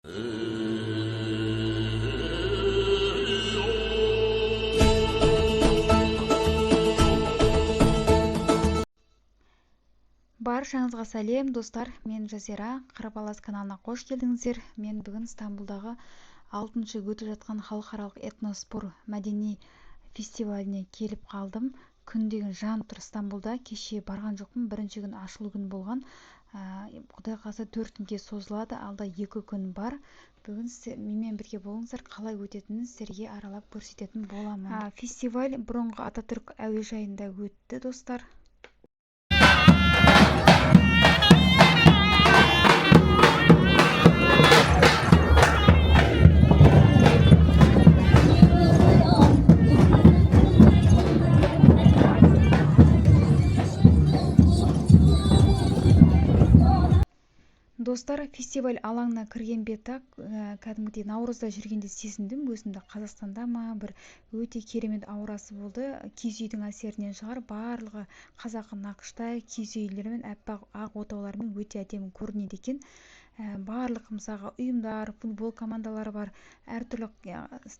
Баршаңызға сәлем достар, мен Жазира, Қарабалас каналына қош келдіңіздер. Мен бүгін Стамбулдағы 6-шы өтіп жатқан халықаралық этноспор мәдени фестиваліне келіп қалдым. Күн деген жан тұр Стамбулда. Кеше барған жоқпын, бірінші күн ашылу күн болған. Құдай қаласа 4 күнге созылады, алда 2 күн бар. Бүгін менімен бірге болыңыздар, қалай өтетінін сіздерге аралап көрсететін боламын. Фестиваль бұрынғы Ататүрік әуежайында өтті достар. Достар, фестиваль алаңына кірген бетак кәдімгідей наурызда жүргенде сезіндім. Өзімді Қазақстанда ма бір өте керемет аурасы болды. Киіз үйдің әсерінен шығар, барлығы қазақы нақышта киіз үйлермен аппақ ақ отаулармен өте әдемі көрінеді екен. Барлық мысалға ұйымдар, футбол командалары бар, әртүрлі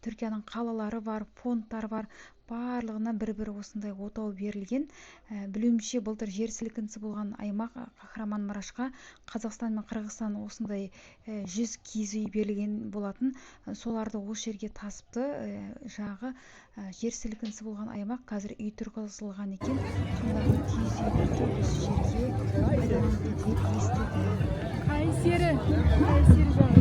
Түркияның қалалары бар, фондтар бар. Барлығына бір-бір осындай отау берілген. Білуімше былтыр жер сілкінісі болған аймақ Kahramanmaraşқа Қазақстан мен Қырғызстан осындай 100 киіз үй берілген болатын. Соларды осы жерге тасыпты. Жағы жер сілкінісі болған аймақ қазір үй тұрғызылған екен. Сондағы киіз үйлерді осы жерге пайдаланды деп естідім. Kayseri жағы.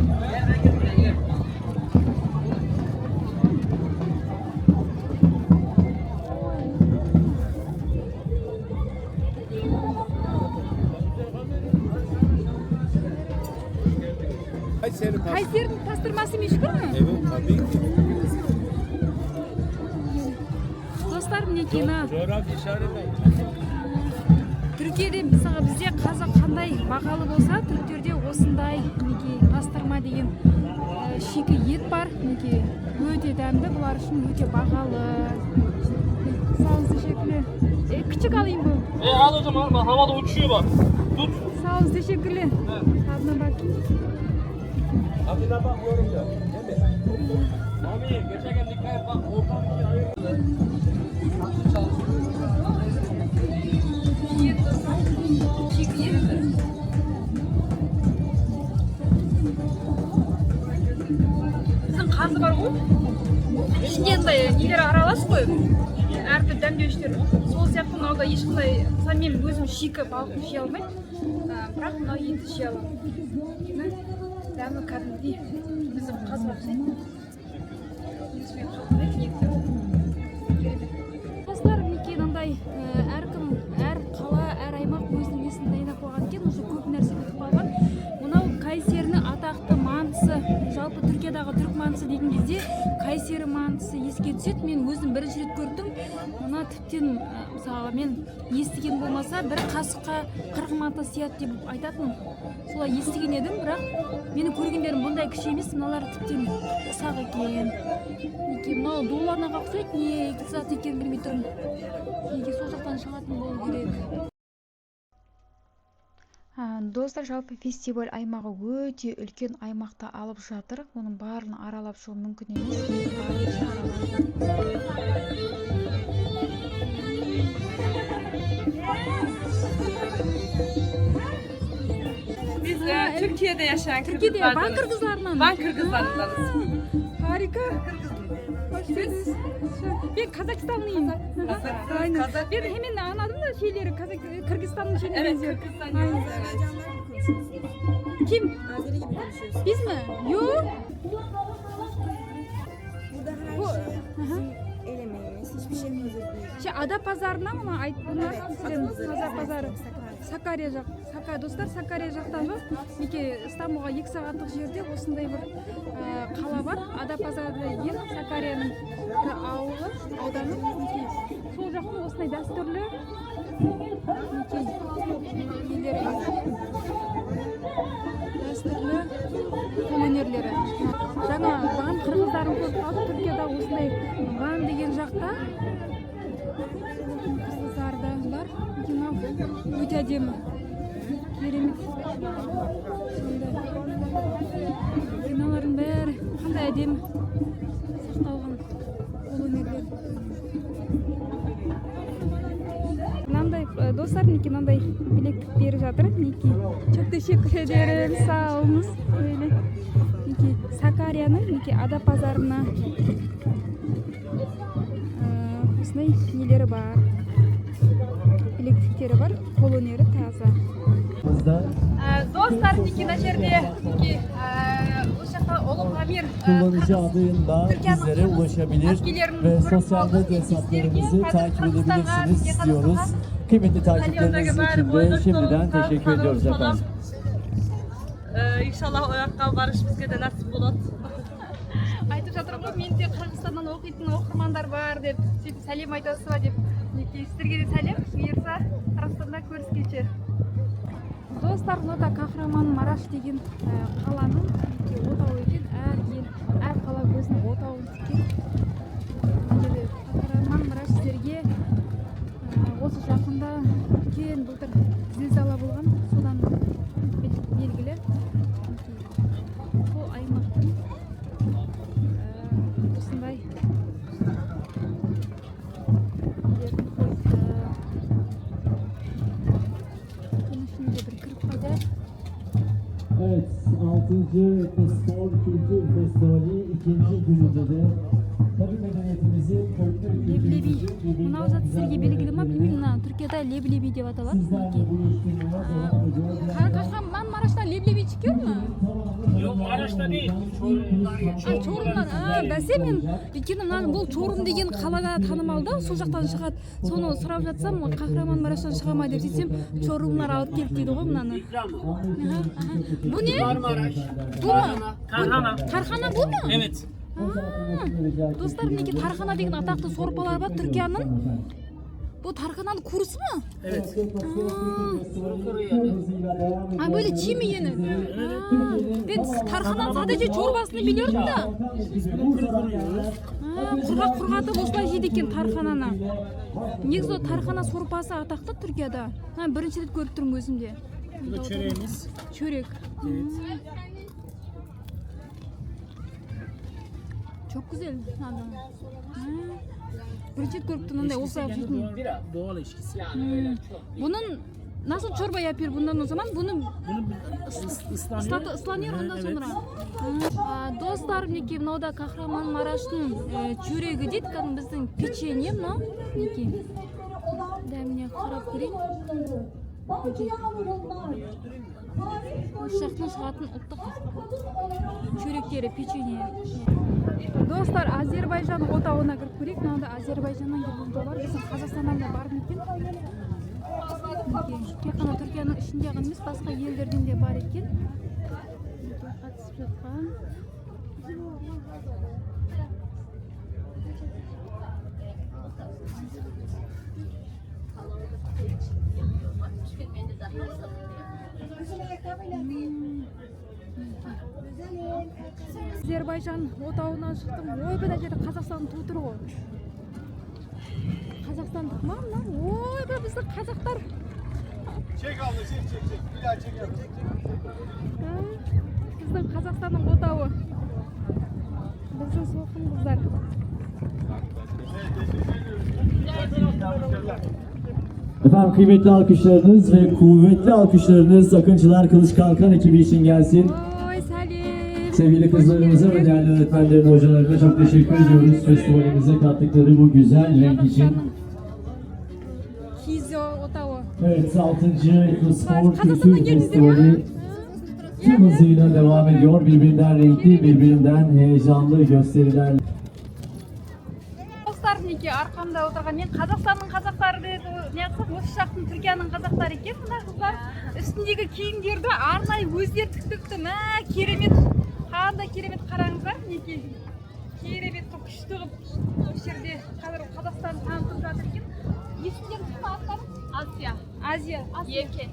Kayseri'nin pastırması meşhur mu? Evet, tabii ki. Dostlar minekena. Coğrafi işaret Türkiye'de mesela bizde қазақ қандай бағалы болса, Türkтерде осындай мінекей пастырма деген шикі ет бар. Мінекей өте дәмді, бұлар үшін өте бағалы. Sağ olun, teşekkürler. Küçük alayım bu. Al o zaman, bak havada uçuyor bak. Tut. Sağ olun, teşekkürler. Tadına bakayım. Adına bakıyorum da. Değil mi? Mami, geçerken dikkat et bak. Ortam bir ayırdı. Біздің қазы бар ғой, ішінде андай нелер аралас қой, әртүрлі дәмдеуіштер. Сол сияқты мынау да ешқандай, мен өзім шикі балықты жей алмаймын, бірақ мынау етті жей аламын. Дәмі кәдімгідей біздің қазы бар ұқсайды. Достар, мінекей мынандай әркім, әр қала, әр аймақ өзінің несін дайындап қойған екен, уже көп нәрсе бітіп қалған. Мынау Кайсерінің атақты мантысы, жалпы Түркиядағы түрік мантысы деген кезде Кайсері мантысы еске түседі. Мен өзім бірінші рет көрдім. Мына тіптен, мысалы, мен естіген болмаса, бір қасыққа 40 манты сияды деп айтатын. Солай естіген едім, бірақ мені көргендерім бұндай кіші емес, мыналар тіптен ұсақ екен. Мынау долларнаға ұқсайды, не зат екенін білмей тұрмын. Неге сол жақтан шығатын болу керек. Достар, жалпы фестиваль аймағы өте үлкен аймақта алып жатыр. Оның барлығын аралап шығу мүмкін емес. Biz Türkiye'de yaşayan Türkiye'de Kırgızlardanız. Van Kırgızlarından. Van Kırgızlardanız. Harika. Hoş geldiniz. Ben Kazakistanlıyım. Aynen. Ben hemen anladım da şeyleri, Kırgızistan'ın şeyine Evet, benziyor. Kırgızistan. Aynen. Kim? Azeri gibi konuşuyorsun. Biz mi? Yok. Burada her Bu- şey Hı hı. bizim el emeğimiz. Hiçbir şey hazır değil. Ada-Pazarı'na mı ait bunlar? Sizin Ada-Pazarı. Sakarya жақ. Достар, Sakarya жақтан жоқ. Неке Стамбулға 2 сағаттық жерде осындай бір қала бар. Ada-Pazarы деген Сакарияның бір ауылы, ауданы. Сол жақтың осындай дәстүрлі нелері бар. Дәстүрлі қолөнерлері. Жаңа Ван қырғыздарын көріп қалдық. Түркияда осындай Ван деген жақта қырғыздарда бар. Өте әдемі. Керемет. Сонда. әдемі сақталған қолөнерлер. Мынандай достар мінекей мынандай білектік беріп жатыр. Мінекей çok teşekkür ederim. Sağ olunuz. Böyle мінекей Сакарияның мінекей Адапазарына осындай нелері бар. Білектіктері бар. Қолөнері таза. Dostlar мінекей мына жерде мінекей осы жақта Ұлы Памир kullanıcı adıyla bizlere ulaşabilir ve sosyal medya hesaplarımızı takip edebilirsiniz istiyoruz. Kıymetli takipçileriniz için de şimdiden teşekkür ediyoruz efendim. İnşallah o yakka barışımızga da nasip болады. Айтып жатыр ғой, менде Қырғызстаннан оқитын оқырмандар бар деп, сөйтіп сәлем айтасыз ба деп. Мінекей сіздерге де сәлем, бұйырса Қырғызстанда көріскенше. Достар, мынада Kahramanmaraş деген қаланың отауы екен. Әр ел, әр қала өзінің отауын тіккен. Мына жерде Kahramanmaraş сіздерге осы жақында үлкен былтыр зілзала болған, содан белгілі. Сол аймақтың осындай Evet, 6. Spor Kültür Festivali 2. gününde de tabii medeniyetimizin köklü Лебелеби. kültürümüzün Мынау зат сіздерге белгілі ма білмеймін, мына Түркияда лебелеби деп аталады. sizlerle buluşturmaya devam ediyor. Kahramanmaraş'ta leblebi çıkıyor mu? Yok Maraş'ta değil. Çorum'dan geçiyor. Чорумнан, бәсе мен өйткені мынаны бұл Чорум деген қалада танымал да, сол жақтан шығады. Соны сұрап жатсам, Kahramanmaraş'тан шыға ма деп сөйтсем, Чорумнар алып келді дейді ғой мынаны. Bu ne? Maraş. Bu mu? Tarhana. Тархана bu mu? Evet. Достар, мінекей тархана деген атақты сорпалар бар Түркияның. Bu tarhananın kurusu mu? Evet. Böyle çiğ mi yenir? Ben tarhananın sadece çorbasını biliyorum da. Құрғақ құрғатып осылай жейді екен тархананы. Негізі тархана сорпасы атақты Түркияда. Бірінші рет көріп тұрмын өзімде. Bu da çöreğimiz. Çörek. Çok güzel. Бірінші рет көріп тұрмын ондай осылай жейтін. Doğal eşkisi. Bunun nasıl çorba yapıyor bundan o zaman? Bunu Islanıyor. ıslanıyor ondan Evet. sonra. Достар, мінекей мынауда Kahramanmaraş'тың чөрегі дейді, кәдімгі біздің печенье мынау. Мінекей. Дәміне қарап көрейін. Осы жақтан шығатын ұлттық чөректері, печенье. Достар, Азербайжан отауына кіріп көрейік. Мынада Азербайжаннан келген жолдар, біздің Қазақстаннан да бар екен. Тек қана Түркияның ішінде ғана емес, басқа елдерден де бар екен. Қатысып жатқан. Azerbaycan отауынан шықтым. Ой, мына жерде Қазақстан туы тұр ғой. Қазақстандық ма мына? Ой, біздің қазақтар. Çek abla çek. Bir daha çek. Біздің Қазақстанның отауы. Біздің соқын қыздар. Efendim kıymetli alkışlarınız ve kuvvetli alkışlarınız Akıncılar Kılıç Kalkan ekibi için gelsin. Oy, salim. Sevgili kızlarımıza ve değerli öğretmenlerine, hocalarına çok teşekkür ediyoruz festivalimize kattıkları bu güzel renk için. Хизо отауы. Evet, 6. Spor Kültür Festivali tüm hızıyla devam ediyor. Birbirinden renkli, birbirinden heyecanlı gösteriler. Достар, мінекей арқамда отырған мен Қазақстанның қазақтары деді, не айтсақ, осы жақтың Түркияның қазақтары екен мына қыздар. Үстіндегі киімдерді арнайы өздері тіктіпті. Мә, керемет. Қандай керемет қараңыздар, мінекей. Керемет қылып, күшті қылып. Осы жерде қазір Қазақстанды танытып жатыр екен. Есімдерін кім аттары? Азия. Ерке.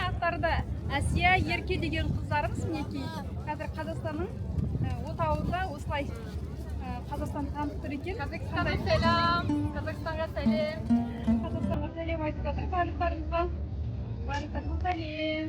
Аттары да Асия, Ерке деген қыздарымыз мінекей. Қазір Қазақстанның отауында осылай Қазақстан танып тұр екен. Қазақстанға сәлем. Қазақстанға сәлем айтып жатыр барлықтарыңызға. Барлықтарыңызға сәлем.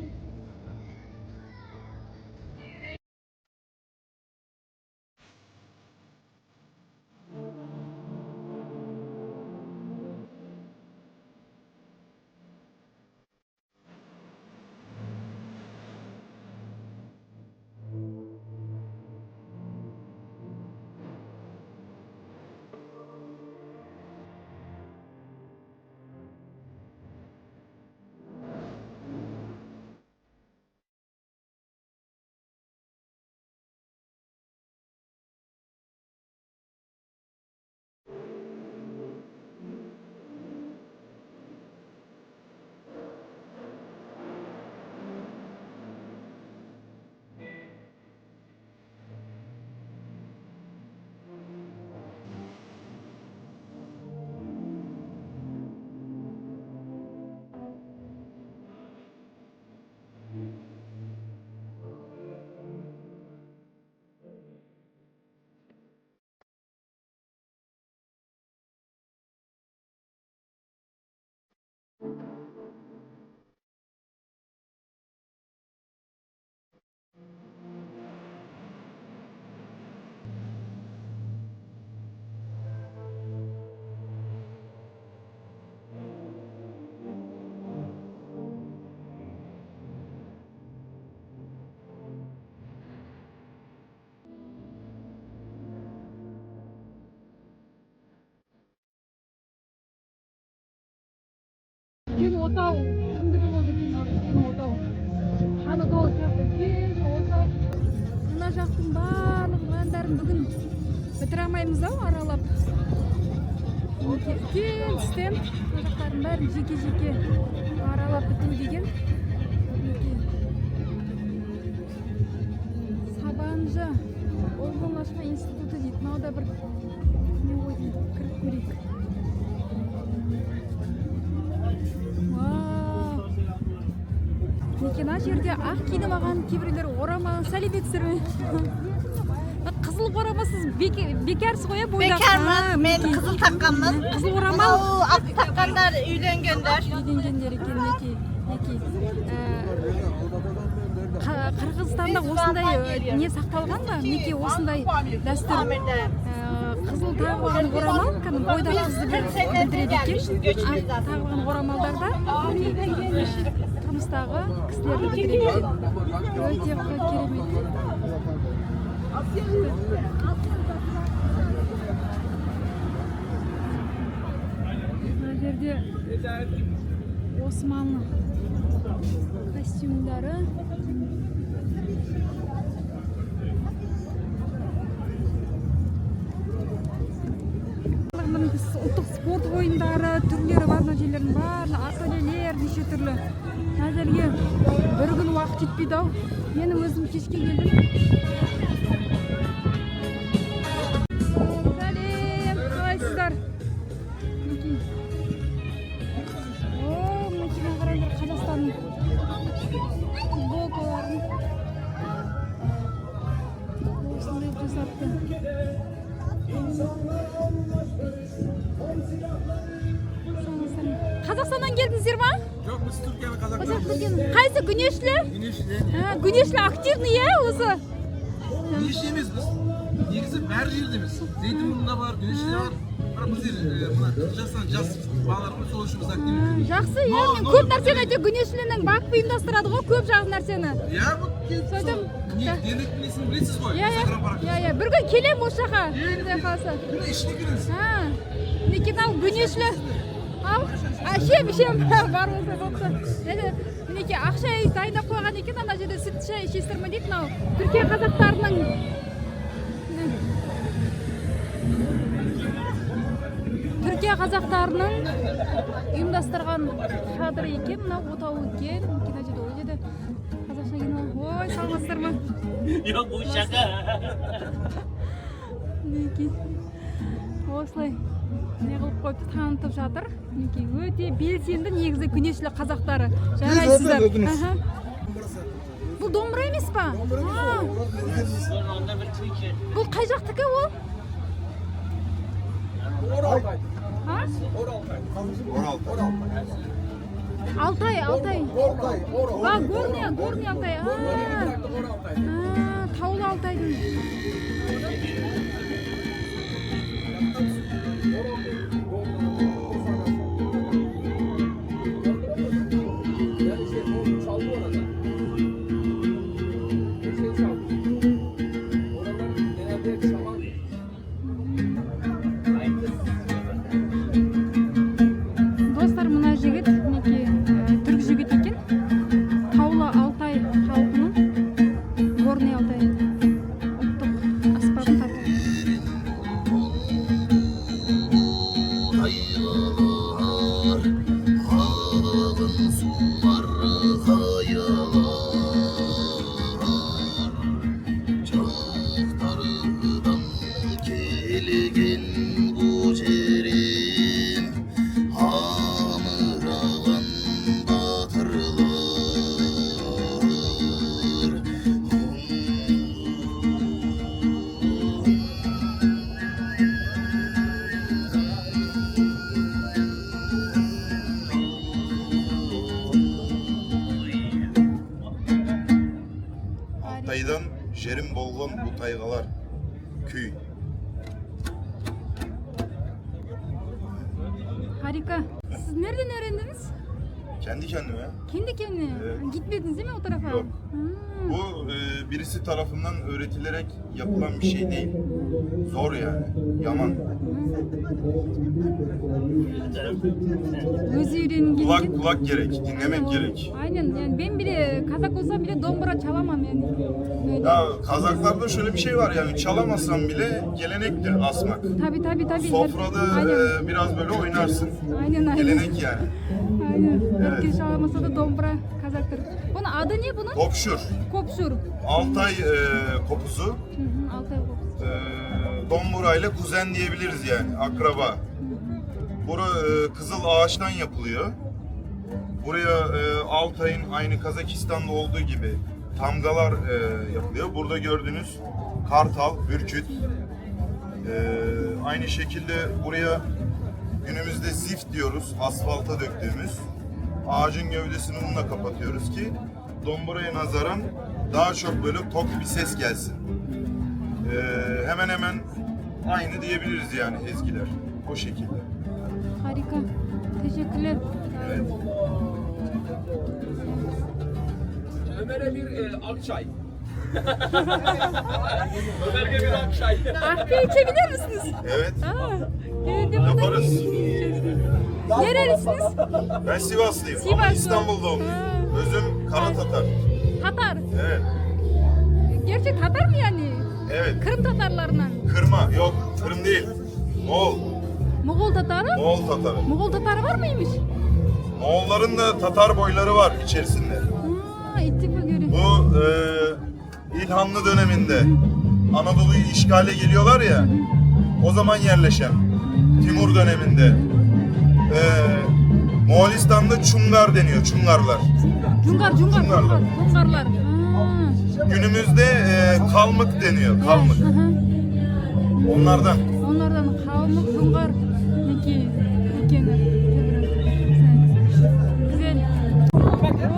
бәрін бүгін бітіре алмаймыз ау аралап. Үлкен стенд, жақтарын бәрін жеке-жеке аралап біту деген. Сабанжы Олбонлашма институты дейді. Мынау да бір не ғой дейді, кіріп көрейік. Мына жерде ақ киініп алған кейбіреулер орамал сәлеметсіздер ме? Қызыл орамалсыз бекарсыз ғой, бойдақ. Bekarman, men kızıl takkanman. Қызыл орамал. Ak takkanlar үйленгендер. Үйленгендер екен, неке. Қырғызстанда осындай не сақталған ба? Неке осындай дәстүр. Қызыл тағылған орамал, бойдақ қызды білдіреді екен. Тағылған орамалдарда тұрмыстағы кісілерді білдіреді екен. Өте керемет. Мына жерде Османлы костюмдары. Ұлттық спорт ойындары түрлері бар, мына жерлердің барлығы, атөлелер, неше түрлі. Мына жерге бір күн уақыт жетпейді ау. Менің өзім кешке келдім. Сәлем, қалайсыздар? Мінекей қараңдар, Қазақстанның футболкаларын осындай жасапты. Қазақстаннан келдіңіздер ма? Жоқ, біз Түркияны Қазақстан. Қайсы Güneşli? Güneşli активный осы? Güneşli емес біз. Негізі бәрі жердеміз. Зейтінбұлында бар, Güneşli'де бар. Бірақ біздер мына жас балаларымыз сол үшін біз активный. Жақсы, мен көп нәрсені айтып, Güneşli'нің бақ ұйымдастырады ғой, көп жағы нәрсені. Иә, бұл дерлік білесің, білесіз ғой. Бір күн келем осы жаққа. Ішіне келіңіз. Мінекей мынау Güneşli. Ішем бар болса болса. Мінекей ақша дайындап қойған екен, ана жерде сүт шай ішесіздер ме дейді, мынау Түркия қазақтарының ұйымдастырған шатыры екен, мынау отау екен. Мына жерде ол жерде қазақша кино. Ой, саламатсыздар ма? Yok bu şaka. Мінекей осылай не қылып қойып танытып жатыр. Мінекей өте белсенді негізі Güneşli қазақтары. Жарайсыздар. Бұл домбыра емес па? Бұл қай жақтікі ол? Алтай. Горный Алтай. Таулы Алтайдың. Достар, мына жігіт түрік жігіт екен. Таулы Алтай халқының Горный Алтай ұлттық аспабын тартып. Алтайдан жерім болған бұл тайғалар күй. Harika. Siz nereden öğrendiniz? Kendi kendime. Kendi kendine. Evet. Gitmediniz değil mi o tarafa? Yok. Ha. Bu birisi tarafından öğretilerek yapılan bir şey değil. Zor yani. Yaman. Özü öğrenin Kulak gerek, dinlemek gerek. Aynen yani ben bile Kazak olsam bile dombra çalamam yani. Böyle. Ya Kazaklarda şöyle bir şey var yani çalamasan bile gelenektir asmak. Tabii. Sofrada Aynen. biraz böyle oynarsın. Aynen. Gelenek yani. Aynen. Evet. Herkes çalamasa da dombra Kazaktır. Bunun adı ne bunun? Kopşur. Kopşur. Altay kopuzu. Altay kopusu. Dombura ile kuzen diyebiliriz yani. Akraba. Bura kızıl ağaçtan yapılıyor. Buraya Altay'ın aynı Kazakistan'da olduğu gibi tamgalar yapılıyor. Burada gördüğünüz kartal, bürküt. Aynı şekilde buraya günümüzde zift diyoruz, asfalta döktüğümüz. Ağacın gövdesini unla kapatıyoruz ki domburaya nazaran daha çok böyle tok bir ses gelsin. Hemen hemen aynı diyebiliriz yani ezgiler. O şekilde. Harika. Teşekkürler. Evet. Ömer'e bir akçay. Ömer'e bir akçay. Ahve içebilir misiniz? Evet. Yaparız. Yaparız. Nerelisiniz? Ben Sivaslıyım ama Sivaslı. İstanbul'da doğumluyum. Özüm Kara Tatar. Tatar. Evet. Gerçek Tatar mı yani? Evet. Kırım Tatarlarından. Kırma. Yok. Kırım değil. Moğol. Moğol Tatarı? Moğol Tatarı. Moğol Tatarı var mıymış? Moğolların da Tatar boyları var içerisinde. İttifak göre. Bu İlhanlı döneminde Anadolu'yu işgale geliyorlar ya, o zaman yerleşen Timur döneminde Moğolistan'da Çungar deniyor, Çungarlar. Cungarlar. Günümüzde Kalmık deniyor, Kalmık. Onlardan. Onlardan Kalmık, Cungar. Güzel.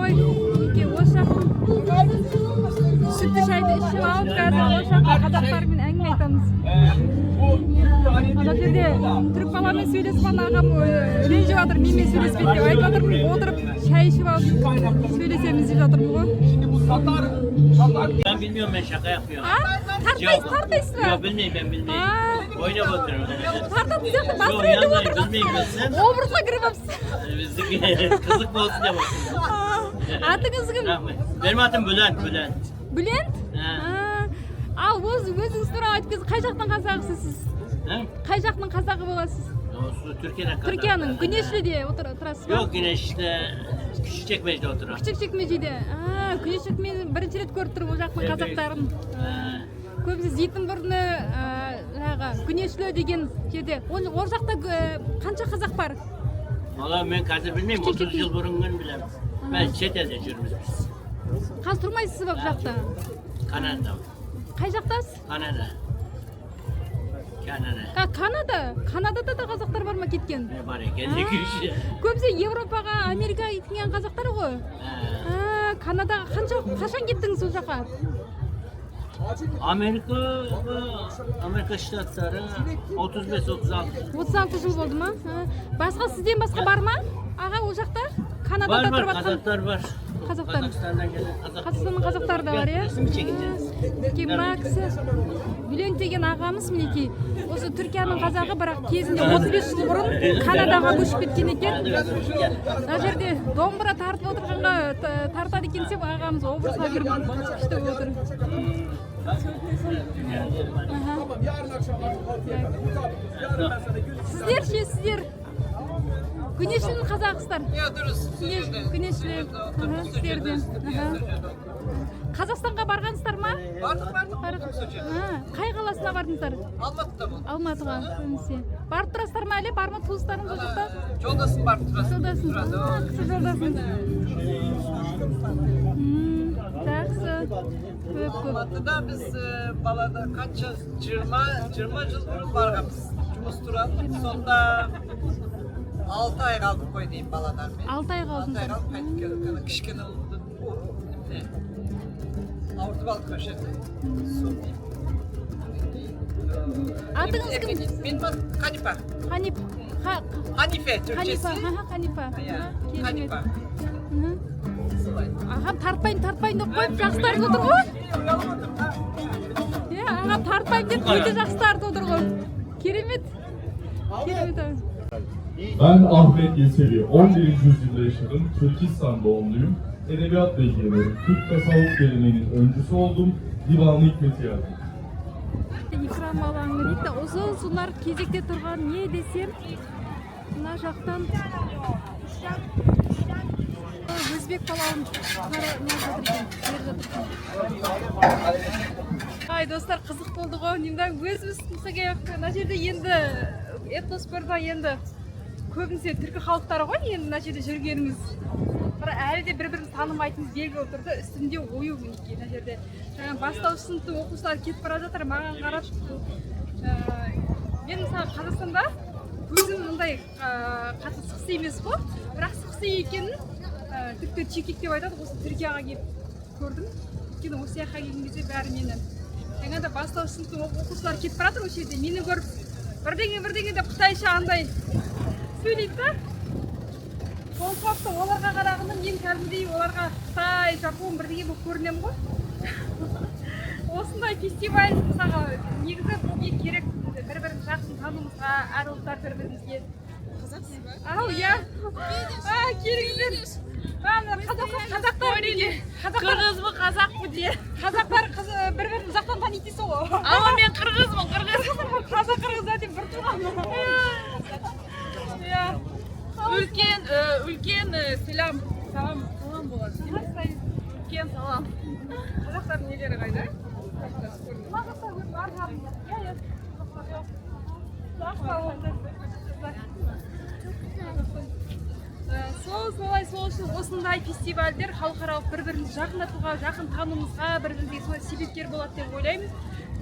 Oy, iki oşaqın sütü şайды ішіп алып қазір oşaqla қазақтармен әңгіме айтамыз. Ана жерде түрік баламен сөйлесіп ана ағам ренжіп жатыр, менімен сөйлеспейді деп айтып жатырмын. Отырып шай ішіп алып сөйлесеміз деп жатырмын ғой. Ben bilmiyorum, ben şaka yapıyorum. Tartmayısın mı? Yok bilmeyeyim, ben bilmeyeyim. Oynап отырмын. Тартатын сияқты Yok басын айтып yanmayın, отырмыз. bilmeyeyim ben sen. Образға кіріп алыпсыз. Bizdeki kızık olsun деп отырмын. Атыңыз кім? Rahmet. Benim atım Bülent. Bülent? Ha. Ал өзіңіз туралы айтыңыз, қай жақтың қазағысыз сіз? Ha? Қай жақтың қазағы боласыз? Olsun, Türkiye'den kadar. Türkiye'nin Güneşli'de тұрасыз ба? Yok Güneş'te, Küçükçekmece'de oturuyorum. Küçükçekмежеде. Güneşlik мен бірінші рет көріп тұрмын ол жақтың қазақтарын. Көбісі Зейтінбұрны, жаңағы Güneşli деген жерде. Ол жақта қанша қазақ бар? Valla ben қазір bilmeyeyim, 30 yıl burun bilmem. Ben çetelde жүрміз biz. Қазір тұрмайсыз ба бұл жақта? Kanada. Қай жақтасыз? Kanada. Канадада да қазақтар бар ма кеткен? Ne var ekan, ne kişi. Көбісі Европаға, Америкаға кеткен қазақтар ғой. Канадаға қашан кеттіңіз ол жаққа? Amerika Ştatları 35-36. 36 жыл болды ма? Басқа сізден басқа бар ма? Аға ол жақта? Канадада Var, тұрып жатқан Kazaklar var. қазақтар. Kazakistan'dan gelen Kazak. Қазақстанның қазақтары да бар, Resim çekeceğiz. иә? Мына кісі Бülent деген ағамыз мінекей осы Түркияның қазағы, бірақ кезінде 35 жыл бұрын Канадаға көшіп кеткен екен. Мына жерде домбыра тартып отырғанға тартады екен деп ағамыз образға кіріп күшті отыр. Сіздер Güneşli'nin қазағысыздар. Güneşli. Сіздерден. Қазақстанға барғансыздар ма? Бардық. Қай қаласына бардыңыздар? Алматыға. Барып тұрасыздар ма әлі? Бар ма туыстарыңыз ол жақта? Жолдасым барып тұрады. Жолдасың. Кісі жолдасың. Жақсы. Көп. Алматыда біз балада қанша 20 жыл бұрын барғанбыз. Жұмыс тұрады. Сонда 6 ай қалдық қой деймін балалармен. 6 ай қалдыңыз. 6 ай қалдық қайтып келдік. Кішкене ұлды ауыртып алдық осы жерде. Атыңыз кім? Мен Қанипа. Ханифе түркчесі. Ханифа. Ханифа. Ағам тартпайын деп қойып жақсыларды отыр ғой. Ағам тартпайын деп өте жақсыларды отыр ғой. Керемет. Ben Ahmet Yesevi, 11. yüzyılda yaşadım. Türkistan doğumluyum. Edebiyatla ilgileniyorum. Türk tasavvuf geleneğinin öncüsü oldum. Divan-ı Hikmet'i yazdım. Ekrem алаңы дейді. Ұзын-ұзындар кезекте тұрған не десем, мына жақтан өзбек балауын Ай, достар, қызық болды ғой. Немдан өзіміз тұмсыға мына жерде енді этноспорда енді көбінесе түркі халықтары ғой, енді мына жерде жүргеніміз. Бірақ әлі де бір-бірін танымайтынымыз белгі отырды. Үстінде ою мінекей мына жерде. Жаңа бастауыш сыныптың оқушылары кетіп бара жатыр, маған қарап. Мен мысалы Қазақстанда өзім мұндай қатты сықсы емес қой. Бірақ сықсы екенін түріктер чекек деп айтады. Осы Түркияға келіп көрдім. Өйткені осы жаққа келген кезде бәрі мені жаңада бастауыш сыныптың оқушылары кетіп бара жатыр, осы жерде мені көріп бірдеңе деп қытайша андай сөйлейді да. Сол факты оларға қарағанда мен кәдімгідей оларға Қытай, Жапон бірдеңе болып көрінемін ғой. Осындай фестиваль мысалға негізі бізге керек бір-бірін жақсы тануымызға, әр ұлттар бір-бірімізге. Қазақсыз ба? Ау, иә. Келіңіздер. Қазақтар дейді. Қырғыз ба, қазақ ба де. Қазақтар бір-бірін ұзақтан танитын ғой. Ама мен қырғызмын, қырғыз. Қазақ-қырғыз әдем бір туған. Үлкен селам болады. Үлкен салам. Қазақтардың нелері қайда? Солай үшін осындай фестивальдер халықаралық бір-бірімізді жақындатуға, жақын тануымызға, бір-бірімізге солай себепкер болады деп ойлаймын.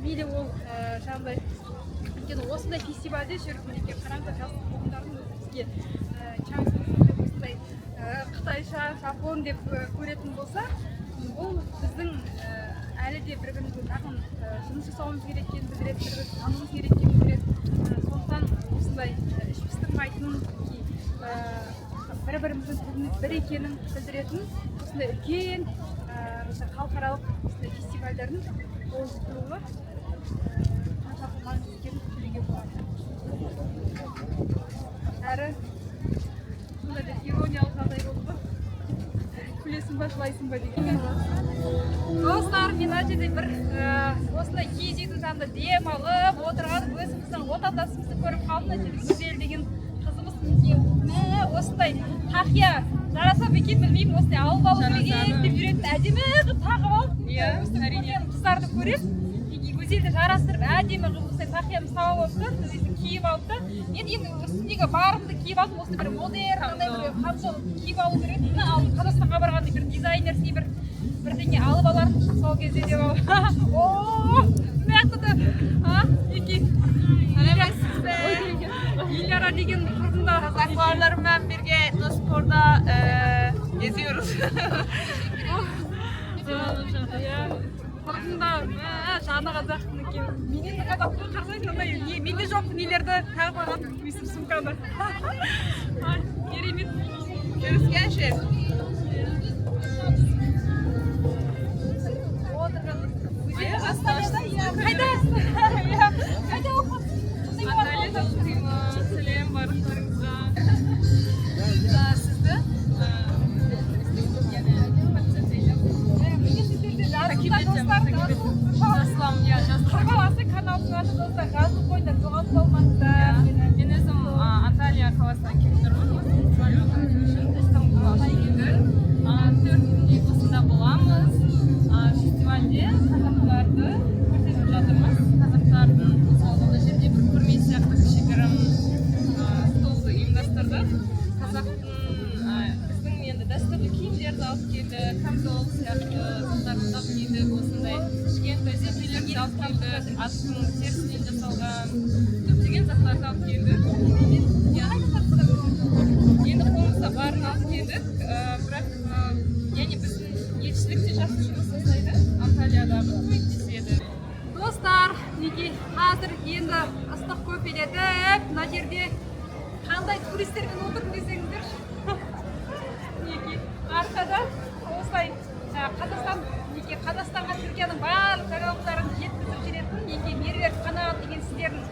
Мейлі ол жаңағыдай осындай фестивальде жүріп мінекей қараңыздар жас қоғамдардың бізге осындай Қытайша, Жапон деп көретін болса, ол біздің әлі де бір-бірімізге жақын жұмыс жасауымыз керек екенін білдіреді, бір-бірімізді тануымыз керек екенін білдіреді. Сондықтан осындай іш пыстырмайтын, бір-біріміздің тіліміз бір екенін білдіретін осындай үлкен халықаралық фестивальдердің болуы қаншалықты маңызды екенін білуге болады. Әрі сондай бір ирониялық жағдай болды ғой. Күлесің ба, жылайсың ба деген. Достар, мен мына жерде бір осындай киіз үйдің жанында демалып отырған өзіміздің отандасымызды көріп қалдым. Мына жерде Гүзел деген қызымыз осындай тақия жараса ма екен білмеймін, осындай алып алып керек деп жүретін әдемі қылып тағып алып. Әрине қыздарды көріп, Гүзелді жарастырып әдемі қылып осындай тақияны салып алыпты, киіп алыпты. Мен енді үстіндегі барымды киіп алдым, осындай бір модерн, андай бір қамшыл киіп алу керек. Ал Қазақстанға барғанда бір дизайнерсіне бірдеңе алып алармын сол кезде деп алып. Мықты да, сәлеметсіз бе? Диляра деген қызында қазақтармен бірге этноспорда geziyoruz. Құрғында жаны қазақтың екен. Менен де қазақтың қарсайын, менде жоқ нелерді тағып алған өйсіп сумканы. Керемет. Görüşgenше. Қайда? Қайда оқыдың? Анталияда оқимын. Сәлем барлықтарыңызға. Сізді? Жасылам, жасылам. Каналдың аты достар, жазылып қойыңдар, жоғалтып қалмаңыздар. Мен өзім Анталия қаласынан келіп тұрмын. Истанбулға келдім. 4 күндей осында боламыз. Фестивальде қазақтарды көрсетіп жатырмыз. Қазақтардың осы жерде бір көрме сияқты кішігірім столды ұйымдастырдық. Қазақтың біздің енді дәстүрлі киімдерді алып келді, камзол сияқты заттарды алып келді, осындай кішкентай зерделерді алып келді, аттың терісінен жасалған көптеген заттарды алып келді. Енді қолымызда барын алып келдік, бірақ біздің елшілікте жақсы жұмыс жасайды, Анталиядағы көмектеседі. Достар, неге қазір енді ыстық көпелетіп, мына жерде қандай туристтермен отырдым десеңіздер. Мінекей арқада осылай Қазақстанға Түркияның барлық жаңалықтарын жеткізіп жүретін мінекей Меруерт Қанағат деген сіздердің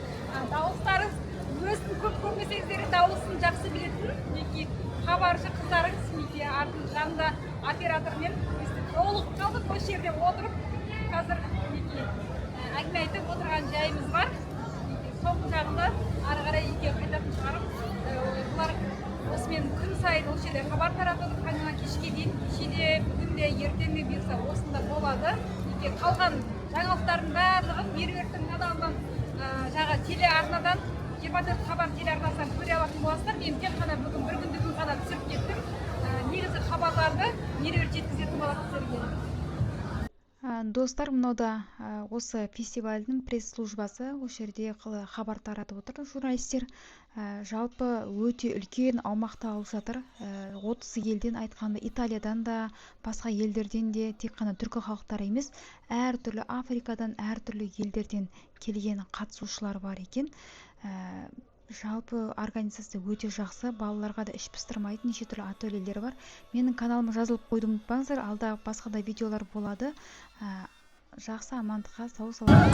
дауыстарыңыз. Өзін көп көрмесеңіздер дауысын жақсы білетін мінекей хабаршы қыздарыңыз мінекей жанында оператормен толық қалдық осы жерде отырып қазір мінекей әңгіме айтып отырған жайымыз бар. Соңғы жағында ары қарай үйге қайтатын шығарып бұлар осымен күн сайын осы жерде хабар таратады таңнан кешке дейін. Кешеде бүгін де ертең де бұйырса осында болады. Қалған жаңалықтардың барлығын Меруерттің каналынан жаңа телеарнадан 24 хабар телеарнасынан көре алатын боласыздар. Мен тек қана бүгін бір күнде ғана түсіріп кеттім. Негізі хабарларды Меруерт жеткізетін болады сіздерге. Достар, мынауда осы фестивальдің пресс-службасы осы жерде хабар таратып отыр. Журналистер жалпы өте үлкен аумақты алып жатыр. 30 елден айтқанда Италиядан да, басқа елдерден де, тек қана түркі халықтары емес, әртүрлі Африкадан, әртүрлі елдерден келген қатысушылар бар екен. Жалпы организация өте жақсы, балаларға да іш пыстырмайтын неше түрлі ательелер бар. Менің каналыма жазылып қойды ұмытпаңыздар, алда басқа да видеолар болады. Жақсы, амандыққа, сау саламат.